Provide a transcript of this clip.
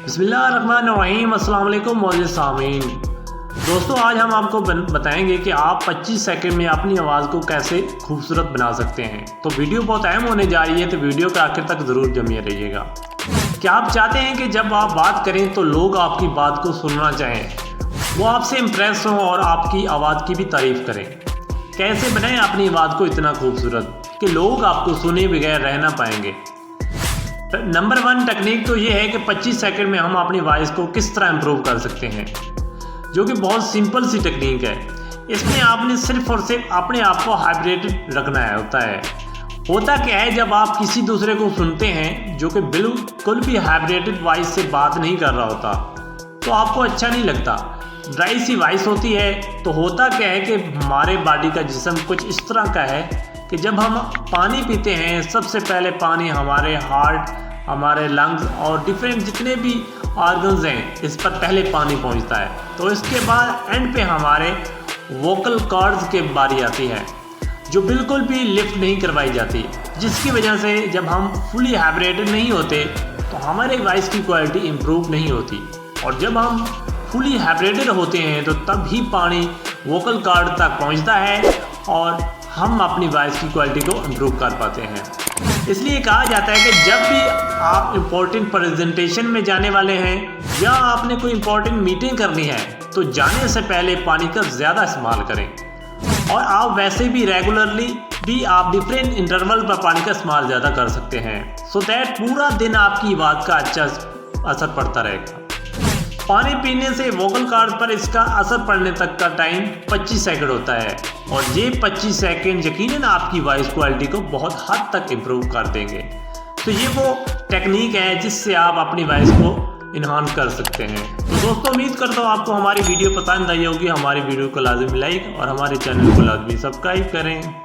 बिस्मिल्लाहिर्रहमानिर्रहीम। अस्सलाम वालेकुम मौजूद सामीन। दोस्तों, आज हम आपको बताएंगे कि आप 25 सेकंड में अपनी आवाज़ को कैसे खूबसूरत बना सकते हैं। तो वीडियो बहुत अहम होने जा रही है, तो वीडियो के आखिर तक ज़रूर जमिए रहिएगा। क्या आप चाहते हैं कि जब आप बात करें तो लोग आपकी बात को सुनना चाहें, वो आपसे इम्प्रेस हों और आपकी आवाज़ की भी तारीफ़ करें? कैसे बनाएं अपनी आवाज़ को इतना खूबसूरत कि लोग आपको सुने बगैर रह ना पाएंगे? नंबर 1 टेक्निक तो ये है कि 25 सेकंड में हम अपनी वॉइस को किस तरह इम्प्रूव कर सकते हैं, जो कि बहुत सिंपल सी टेक्निक है। इसमें आपने सिर्फ और सिर्फ अपने आप को हाइब्रेटेड रखना है। होता क्या है, जब आप किसी दूसरे को सुनते हैं जो कि बिल्कुल भी हाइब्रेटेड वॉइस से बात नहीं कर रहा होता, तो आपको अच्छा नहीं लगता, ड्राई सी वॉइस होती है। तो होता क्या है कि हमारे बॉडी का जिस्म कुछ इस तरह का है कि जब हम पानी पीते हैं, सबसे पहले पानी हमारे हार्ट, हमारे लंग्स और डिफरेंट जितने भी ऑर्गन्स हैं, इस पर पहले पानी पहुंचता है। तो इसके बाद एंड पे हमारे वोकल कॉर्ड्स के बारी आती है, जो बिल्कुल भी लिफ्ट नहीं करवाई जाती, जिसकी वजह से जब हम फुली हाइब्रेटेड नहीं होते तो हमारे वॉइस की क्वालिटी इम्प्रूव नहीं होती। और जब हम फुली हाइब्रेटेड होते हैं तो तब ही पानी वोकल कॉर्ड तक पहुंचता है और हम अपनी वॉइस की क्वालिटी को इम्प्रूव कर पाते हैं। इसलिए कहा जाता है कि जब भी आप इम्पोर्टेंट प्रेजेंटेशन में जाने वाले हैं या आपने कोई इम्पोर्टेंट मीटिंग करनी है, तो जाने से पहले पानी का ज़्यादा इस्तेमाल करें। और आप वैसे भी रेगुलरली भी आप डिफरेंट इंटरवल पर पानी का इस्तेमाल ज़्यादा कर सकते हैं, सो दैट पूरा दिन आपकी आवाज़ का अच्छा असर पड़ता रहेगा। पानी पीने से वोकल कॉर्ड पर इसका असर पड़ने तक का टाइम 25 सेकंड होता है, और ये 25 सेकंड यकीनन आपकी वॉइस क्वालिटी को बहुत हद तक इम्प्रूव कर देंगे। तो ये वो टेक्निक है जिससे आप अपनी वॉइस को इन्हांस कर सकते हैं। तो दोस्तों, उम्मीद करता हूँ आपको हमारी वीडियो पसंद आई होगी। हमारी वीडियो को लाजमी लाइक और हमारे चैनल को लाजमी सब्सक्राइब करें।